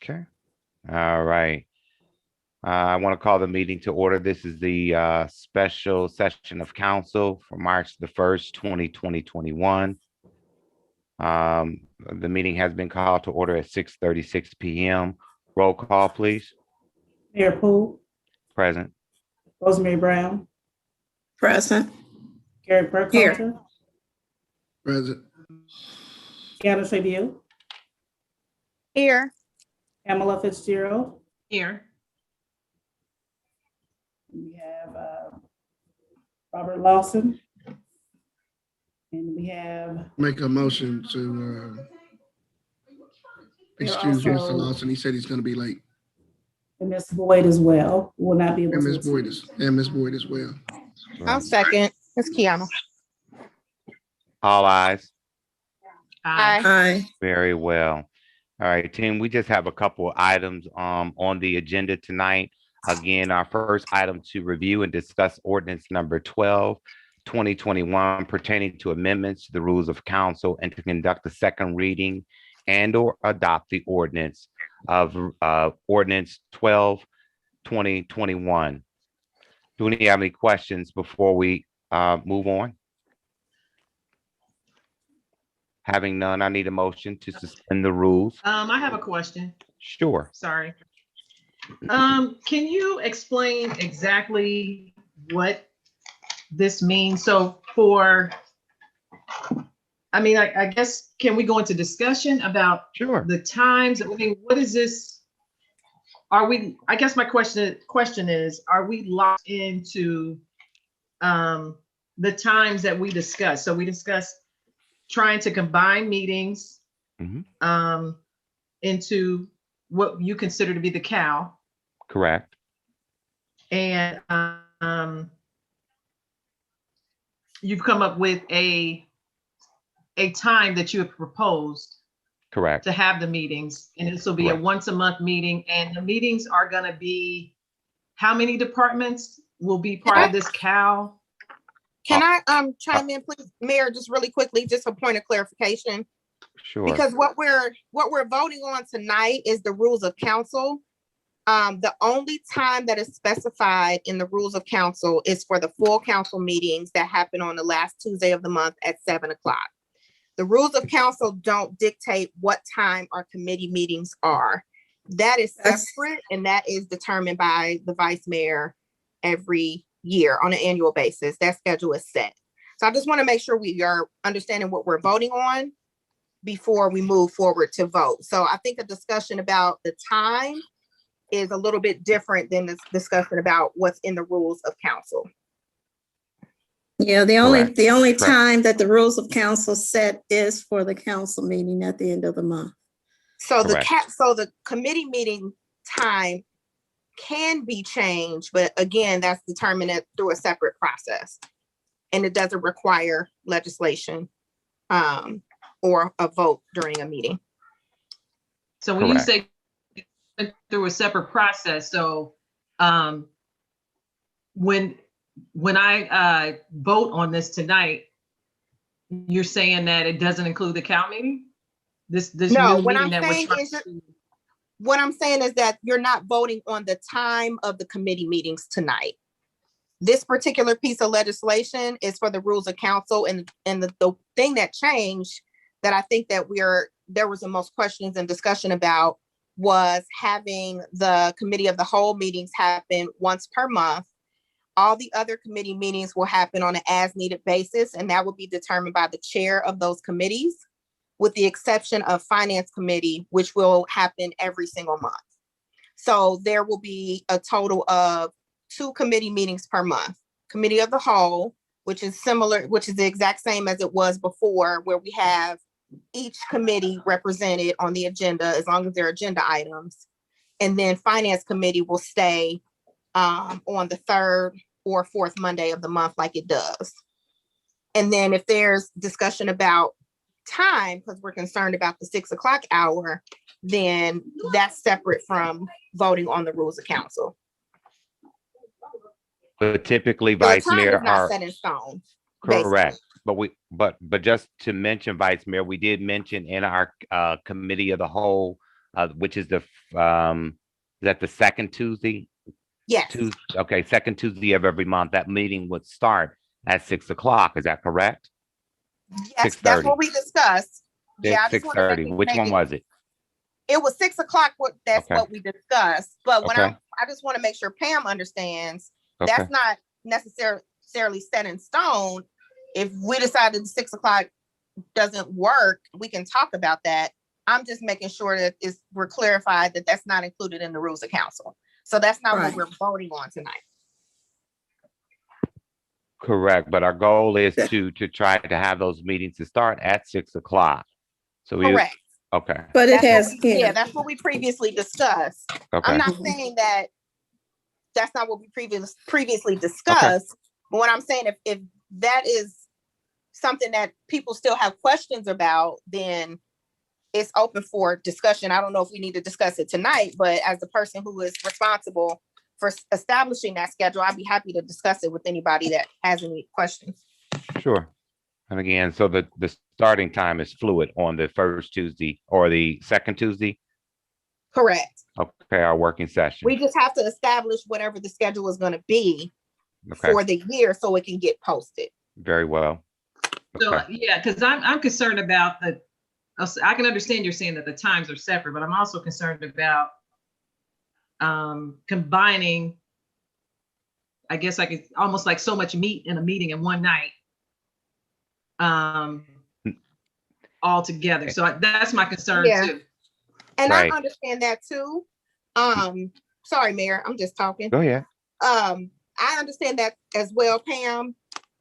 Okay. All right. I want to call the meeting to order. This is the special session of council for March the 1st, 2021. The meeting has been called to order at 6:36 p.m. Roll call, please. Mayor Poole, Present. Rosemary Brown, Present. Gary Burkhalter, Present. Deanna Tribune, Here. Pamela Fitzgerald. Here. We have Robert Lawson. And we have. Make a motion to excuse also- Mr. Lawson. He said he's going to be late. And Ms. Boyd as well, will not be able And to. Ms. Boyd as well. I'll second. It's Kiana. All ayes. Aye. Aye. Very well. All right, team, we just have a couple of items on the agenda tonight. Again, our first item to review and discuss ordinance number 12, 2021 pertaining to amendments to the rules of council and to conduct a second reading and or adopt the ordinance of ordinance 12, 2021. Do we have any questions before we move on? Having none, I need a motion to suspend the rules. I have a question. Sure. Sorry. Can you explain exactly what this means? So I guess, can we go into discussion about Sure. the times? I mean, what is this? I guess my question is, are we locked into the times that we discussed? So we discussed trying to combine meetings into what you consider to be the CAL. Correct. And you've come up with a time that you have proposed Correct. to have the meetings, and this will be a Correct. once a month meeting, and the meetings are going to be, how many departments will be part of this CAL? Can I chime in, please, Mayor, just really quickly, just a point of clarification? Sure. Because what we're voting on tonight is the rules of council. The only time that is specified in the rules of council is for the full council meetings that happen on the last Tuesday of the month at 7:00. The rules of council don't dictate what time our committee meetings are. That is separate, and that is determined by the vice mayor every year on an annual basis. That schedule is set. So I just want to make sure we are understanding what we're voting on before we move forward to vote. So I think a discussion about the time is a little bit different than this discussion about what's in the rules of council. Yeah, the Correct. only Correct. time that the rules of council set is for the council meeting at the end of the month. So Correct. the committee meeting time can be changed, but again, that's determined through a separate process. And it doesn't require legislation or a vote during a meeting. So when you Correct. say through a separate process, so when I vote on this tonight, you're saying that it doesn't include the CAL meeting? This No, new what meeting I'm that we're saying trying is to. What I'm saying is that you're not voting on the time of the committee meetings tonight. This particular piece of legislation is for the rules of council, and the thing that changed that I think that there was the most questions and discussion about was having the committee of the whole meetings happen once per month. All the other committee meetings will happen on an as needed basis, and that will be determined by the chair of those committees, with the exception of finance committee, which will happen every single month. So there will be a total of 2 committee meetings per month. Committee of the whole, which is the exact same as it was before, where we have each committee represented on the agenda as long as they're agenda items. And then finance committee will stay on the 3rd or 4th Monday of the month like it does. And then if there's discussion about time, because we're concerned about the 6:00 hour, then that's separate from voting on the rules of council. But typically, So Vice the time Mayor is not are set in stone. correct. But just to mention, Vice Mayor, we did mention in our committee of the whole which is is that the second Tuesday? Yes, Okay, second Tuesday of every month. That meeting would start at 6 o'clock. Is that correct? yes, that's 6:30. what we discussed. Yeah, I just want to 6:30. Which one was it? It was 6 o'clock. That's Okay. what we discussed. But when Okay. I just want to make sure Pam understands Okay. that's not necessarily set in stone. If we decided 6 o'clock doesn't work, we can talk about that. I'm just making sure that we're clarified that that's not included in the rules of council. So that's not Right. what we're voting on tonight. Correct. But our goal is to try to have those meetings to start at 6 o'clock. So Correct. okay. But it That's has, what yeah, that's what we previously discussed. Okay. I'm not saying that that's not what we previously discussed. But what I'm saying, if that is something that people still have questions about, then it's open for discussion. I don't know if we need to discuss it tonight, but as the person who is responsible for establishing that schedule, I'd be happy to discuss it with anybody that has any questions. Sure. And again, so the starting time is fluid on the first Tuesday or the second Tuesday. Correct. Okay, our working session. We just have to establish whatever the schedule is going to be Okay, for the year so it can get posted. very well. So, Okay. yeah, because I'm concerned about I can understand you're saying that the times are separate, but I'm also concerned about combining, I guess I could almost like so much meat in a meeting in one night. All together. So that's my concern Yeah. too. And Right. I understand that too. Sorry, Mayor, I'm just talking. Go ahead. I understand that as well, Pam.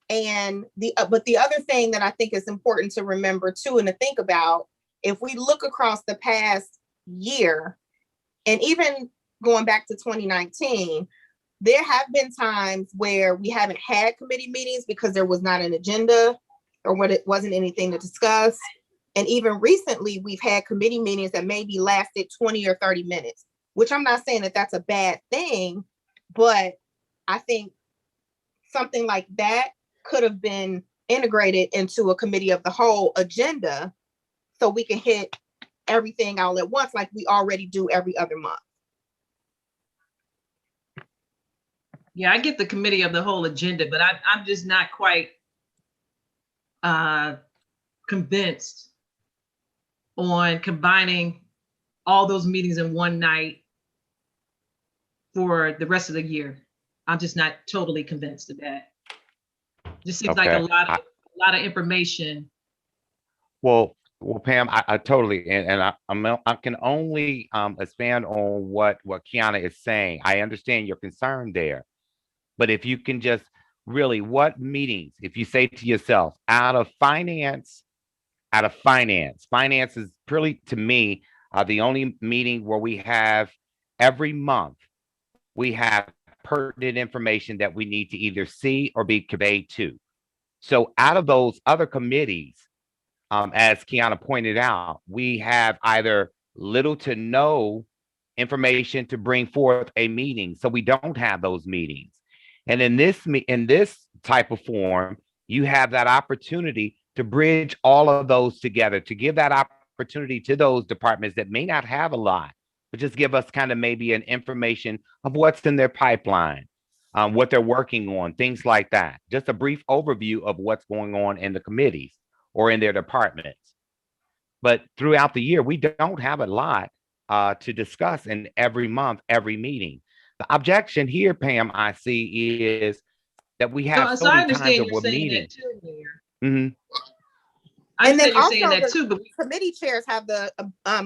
And but the other thing that I think is important to remember too, and to think about, if we look across the past year, and even going back to 2019, there have been times where we haven't had committee meetings because there was not an agenda or when it wasn't anything to discuss. And even recently, we've had committee meetings that maybe lasted 20 or 30 minutes, which I'm not saying that that's a bad thing, but I think something like that could have been integrated into a committee of the whole agenda so we can hit everything all at once like we already do every other month. Yeah, I get the committee of the whole agenda, but I'm just not quite convinced on combining all those meetings in one night for the rest of the year. I'm just not totally convinced of that. Just seems like a Okay. lot of information. Well, Pam, I totally, and I can only expand on what Kiana is saying. I understand your concern there, but if you can just really, what meetings, if you say to yourself, out of finance is really, to me, the only meeting where we have every month, we have pertinent information that we need to either see or be conveyed to. So out of those other committees, as Kiana pointed out, we have either little to no information to bring forth a meeting. So we don't have those meetings. And in this type of form, you have that opportunity to bridge all of those together, to give that opportunity to those departments that may not have a lot, but just give us kind of maybe an information of what's in their pipeline, what they're working on, things like that. Just a brief overview of what's going on in the committees or in their departments. But throughout the year, we don't have a lot to discuss in every month, every meeting. The objection here, Pam, I see is that we have So so I many times understand that you're we're saying meeting. that too, Mayor. Mhm. I And then understand you're saying also that the too, but committee chairs have the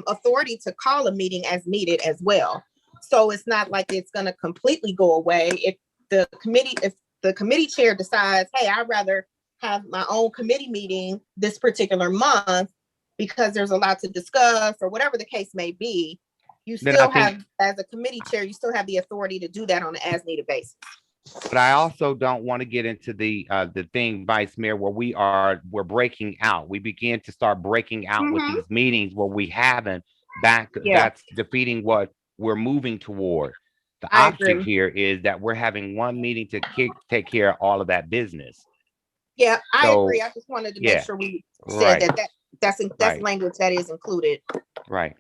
authority to call a meeting as needed as well. So it's not like it's going to completely go away. If the committee chair decides, hey, I'd rather have my own committee meeting this particular month because there's a lot to discuss or whatever the case may be, you Then still I think- have, as a committee chair, you still have the authority to do that on an as needed basis. But I also don't want to get into the thing, Vice Mayor, where we're breaking out. We begin to start breaking out with Mhm. these meetings where we haven't Yeah. that's defeating what we're moving toward. The I object agree. here is that we're having one meeting to take care of all of that business. Yeah, I So, agree. I just wanted to yeah, make sure we right. said that's Right. language that is included. Right.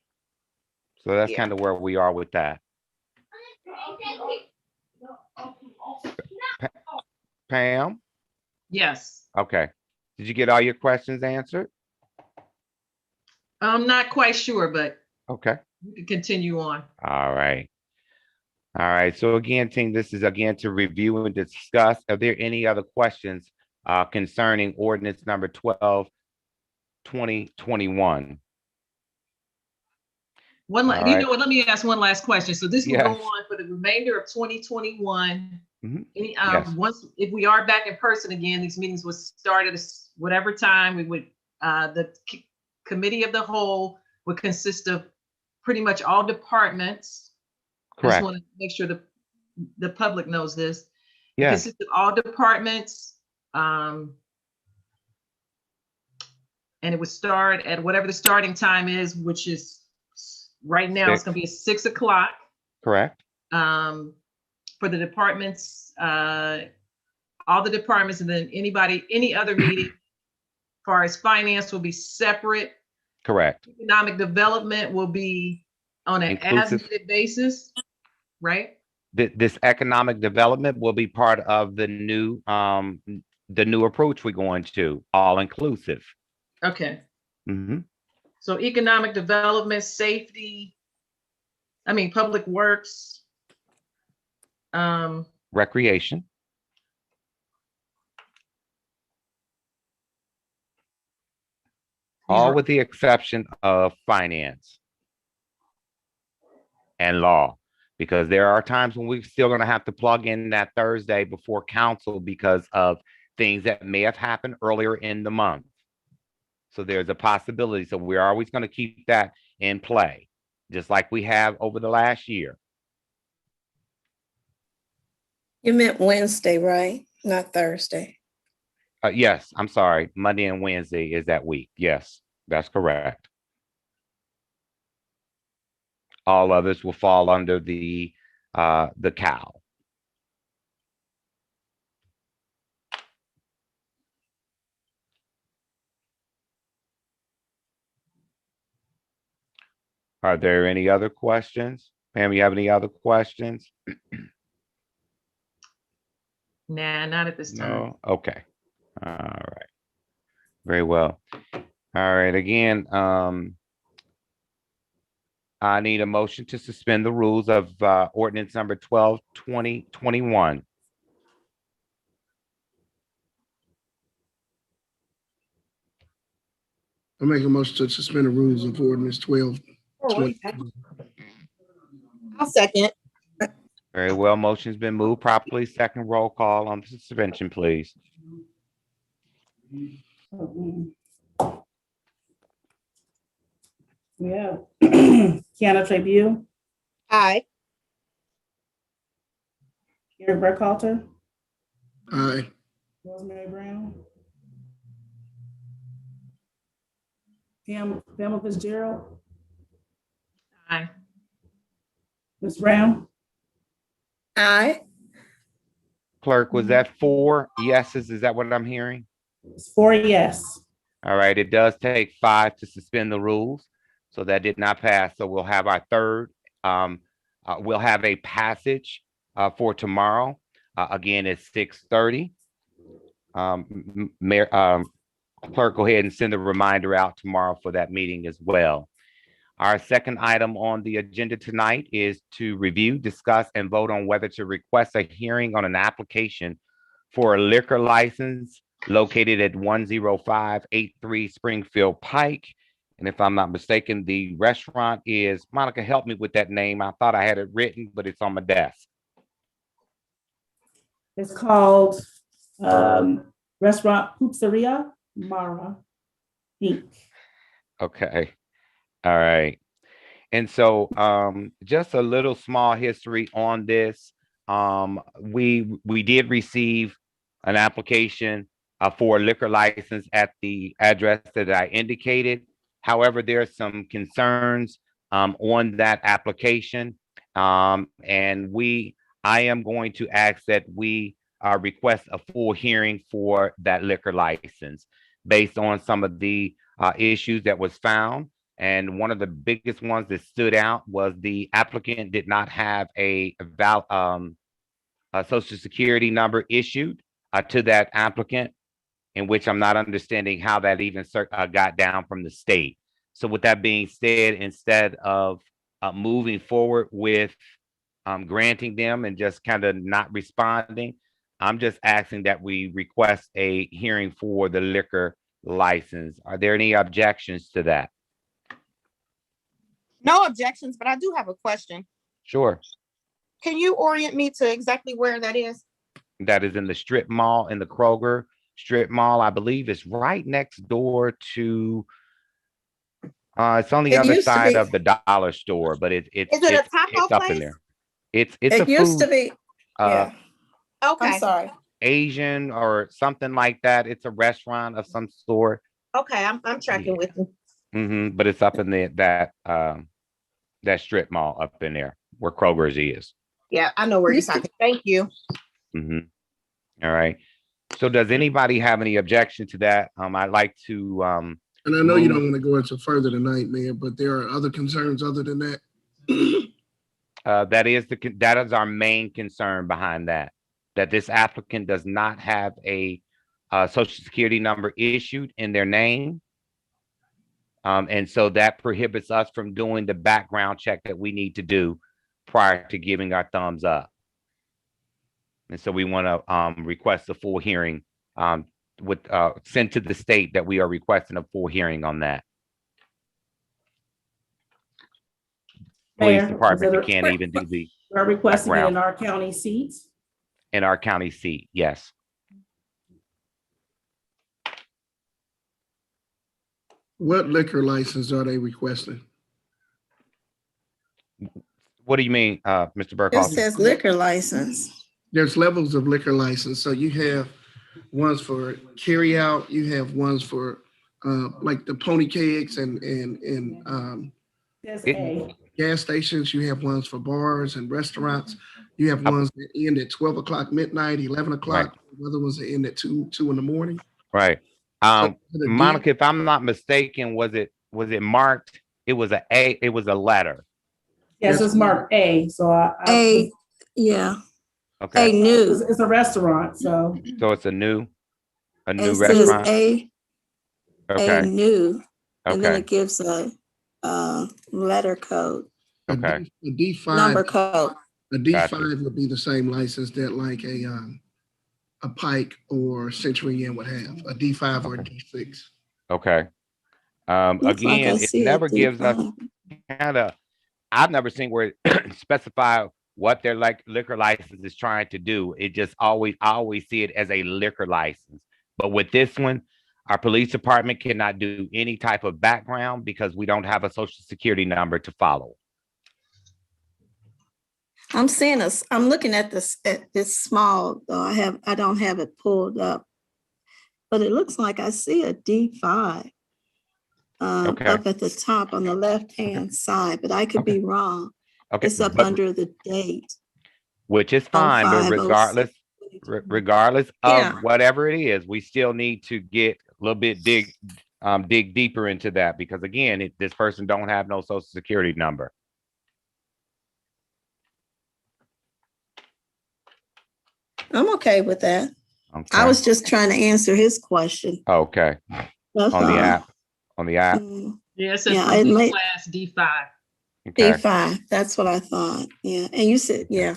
So that's Yeah. kind of where we are with that. Pam? Yes. Okay. Did you get all your questions answered? I'm not quite sure, but Okay. we can continue on. All right. All right. So again, team, this is again to review and discuss. Are there any other questions concerning ordinance number 12, 2021? You All right. know what, let me ask one last question. So this will go Yes. on for the remainder of 2021. Mhm. Any, Yes. once, if we are back in person again, these meetings will start at whatever time we would, committee of the whole would consist of pretty much all departments. I just Correct. want to make sure the public knows this. It Yes. consists of all departments. And it would start at whatever the starting time is, which is right now, it's 6. gonna be at 6 o'clock. Correct. For the departments, all the departments, and then any other meeting, as far as finance will be separate. Correct. Economic development will be on an Inclusive. as-needed basis, right? This economic development will be part of the new approach we're going to, all inclusive. Okay, Hmm. so economic development, public works. Recreation. All with the exception of finance and law, because there are times when we're still going to have to plug in that Thursday before council because of things that may have happened earlier in the month. So there's a possibility. So we're always going to keep that in play, just like we have over the last year. You meant Wednesday, right? Not Thursday. Yes, I'm sorry. Monday and Wednesday is that week. Yes, that's correct. All others will fall under the cow. Are there any other questions? Pam, you have any other questions? Nah, not at this time. No? Okay. All right. Very well. All right. Again, I need a motion to suspend the rules of ordinance number 12, 2021. I make a motion to suspend the rules of ordinance 12, 20. I'll second. Very well. Motion's been moved properly. Second roll call on the suspension, please. We have Kiana Tribune, Aye. Gary Burkhalter, Aye. Rosemary Brown, Pamela Fitzgerald, Aye. Ms. Brown, Aye. Clerk, was that 4 yeses? Is that what I'm hearing? it's 4 yes. All right, it does take 5 to suspend the rules, so that did not pass. So we'll have our third. We'll have a passage for tomorrow. Again, it's 6:30. Mayor, Clerk, go ahead and send a reminder out tomorrow for that meeting as well. Our second item on the agenda tonight is to review, discuss, and vote on whether to request a hearing on an application for a liquor license located at 10583 Springfield Pike. And if I'm not mistaken, the restaurant is, Monica, help me with that name. I thought I had it written, but it's on my desk. It's called Restaurant Pizzeria Mara Inc. Okay. All right. And so just a little small history on this. We did receive an application for a liquor license at the address that I indicated. However, there are some concerns on that application. And I am going to ask that we request a full hearing for that liquor license based on some of the issues that was found. And one of the biggest ones that stood out was the applicant did not have a social security number issued to that applicant, in which I'm not understanding how that even got down from the state. So with that being said, instead of moving forward with granting them and just kind of not responding, I'm just asking that we request a hearing for the liquor license. Are there any objections to that? No objections, but I do have a question. Sure. Can you orient me to exactly where that is? That is in the strip mall, in the Kroger strip mall. I believe it's right next door to, it's on the It other used to side be- of the dollar store, but it's Is it a taco up in place? there. It's a It used to food, be, yeah, I'm Okay, sorry. Asian or something like that. It's a restaurant of some sort. okay, I'm tracking with you. But it's up in that strip mall up in there where Kroger's is. Yeah, I know where you're Used to- talking. Thank you. All right. So does anybody have any objection to that? I'd like to, And I know you don't want to go into further tonight, Mayor, but there are other concerns other than that. that is our main concern behind that this applicant does not have a social security number issued in their name. And so that prohibits us from doing the background check that we need to do prior to giving our thumbs up. And so we want to request a full hearing sent to the state that we are requesting a full hearing on that. Police Mayor, department is it can't even do the We're requesting it in background. our county seats. In our county seat, yes. What liquor license are they requesting? What do you mean, Mr. It Burkhalter? says liquor license. There's levels of liquor license. So you have ones for carry out, you have ones for like the pony kegs and There's It- A. gas stations. You have ones for bars and restaurants. You have ones that end at 12 o'clock midnight, 11 o'clock. Other ones that end at 2 in the morning. Right. So the D- Monica, if I'm not mistaken, was it marked? It was a letter. Yes, it's marked A, so A, yeah, A Okay. new. it's a restaurant, so. So it's a new It says restaurant. A Okay. new, and then Okay. it gives a letter code, Okay. A D5. number code. A D5 would be the same license that like a Pike or Century Inn would have, a D5 or a D6. Okay. Looks like I Again, it see a never gives us D5. I've never seen where it specify what their liquor license is trying to do. It just I always see it as a liquor license. But with this one, our police department cannot do any type of background because we don't have a social security number to follow. I'm looking at this small, though I don't have it pulled up. But it looks like I see a D5 Okay. up at the top on the left-hand side, but I could be wrong. Okay. It's up but- under the date. which is fine, but 0506. regardless Yeah. of whatever it is, we still need to get a little bit dig deeper into that because again, this person don't have no social security number. I'm okay with that. Okay. I was just trying to answer his question. Okay. That's On the all. app. On the app. Mm, Yeah, it says Yeah, it might- class D5. Okay. D5, that's what I thought. Yeah, and you said, yeah.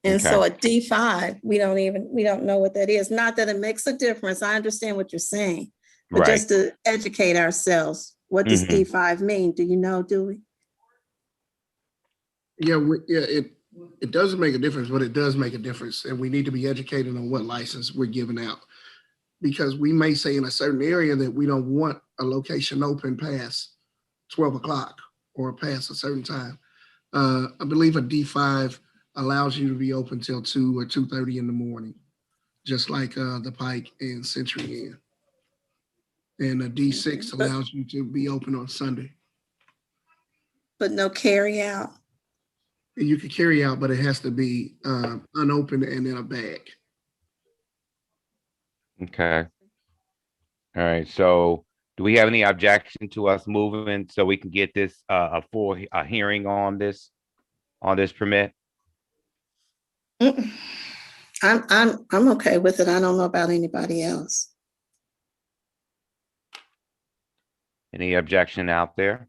And so a D5, we don't know what that is. Not that it makes a difference. I understand what you're saying. But Right. just to educate ourselves, what does Mhm. D5 mean? Do you know, Dewey? Yeah, it doesn't make a difference, but it does make a difference. And we need to be educated on what license we're giving out. Because we may say in a certain area that we don't want a location open past 12 o'clock or past a certain time. I believe a D5 allows you to be open till 2 or 2:30 in the morning, just like the Pike and Century Inn. And a D6 allows you to be open on Sunday. But no carry out. And you can carry out, but it has to be unopened and in a bag. Okay. All right. So Do we have any objection to us moving so we can get this a full hearing on this permit? I'm okay with it. I don't know about anybody else. Any objection out there?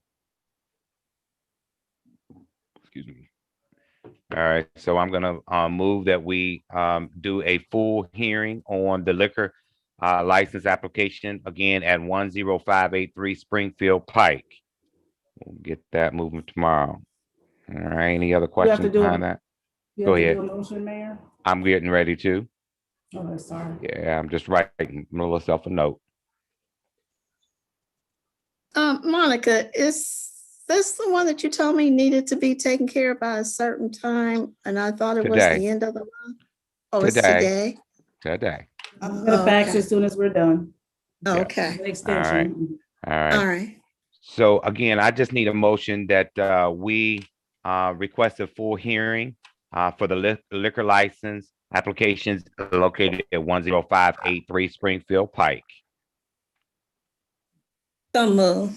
Excuse me. All right, so I'm gonna move that we do a full hearing on the liquor license application again at 10583 Springfield Pike. We'll get that moving tomorrow. All right, any other have to questions do behind it. that? You Go have to ahead. do a motion, Mayor? I'm getting ready to. Oh, sorry. Yeah, I'm just writing myself a note. Monica, is this the one that you told me needed to be taken care of by a certain time? And I thought it was Today. the end of the month? Oh, it's Today. today? Today. I'm gonna fax Okay. as soon as we're done. Yeah. Okay, An extension. All right. all right. So again, I just need a motion that we request a full hearing for the liquor license applications located at 10583 Springfield Pike. So move.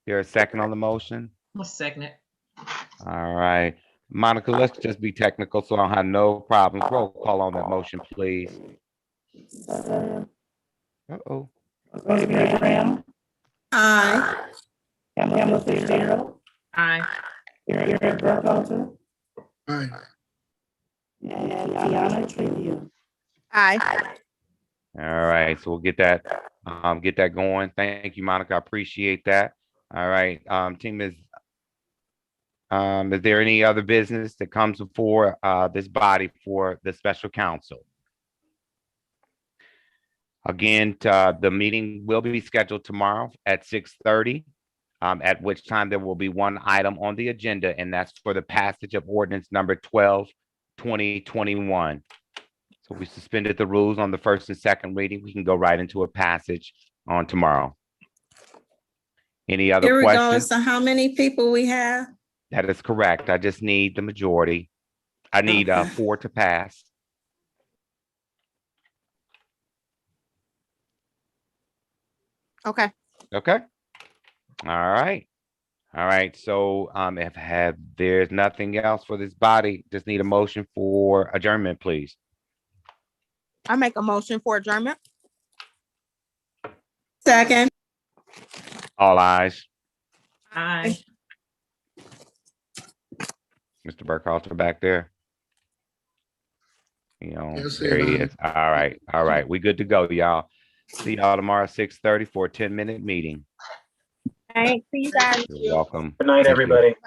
There a second on the motion? I'll second it. All right. Monica, let's just be technical so I don't have no problems. Roll call on that motion, please. Uh-oh. Rosemary Graham, Aye. Pamela Fitzgerald, Aye. Eric Burkhalter, All right. and Tiana Trivia. Aye. All right, so we'll get that going. Thank you, Monica. I appreciate that. All right, team is there any other business that comes before this body for the special counsel? Again, the meeting will be scheduled tomorrow at 6:30, at which time there will be one item on the agenda, and that's for the passage of ordinance number 12, 2021. So we suspended the rules on the first and second reading. We can go right into a passage on tomorrow. Any other Irregardless questions? of how many people we have? That is correct. I just need the majority. I need Okay. 4 to pass. Okay. Okay. All right. All right. So if there's nothing else for this body, just need a motion for adjournment, please. I make a motion for adjournment. Second. All ayes. Aye. Mr. Burkhalter back there. You know, Yes, there he aye. is. All right. All right. We good to go, y'all. See y'all tomorrow, 6:30 for a 10-minute meeting. Thanks. See you guys. You're welcome. Good night, Thank you. everybody.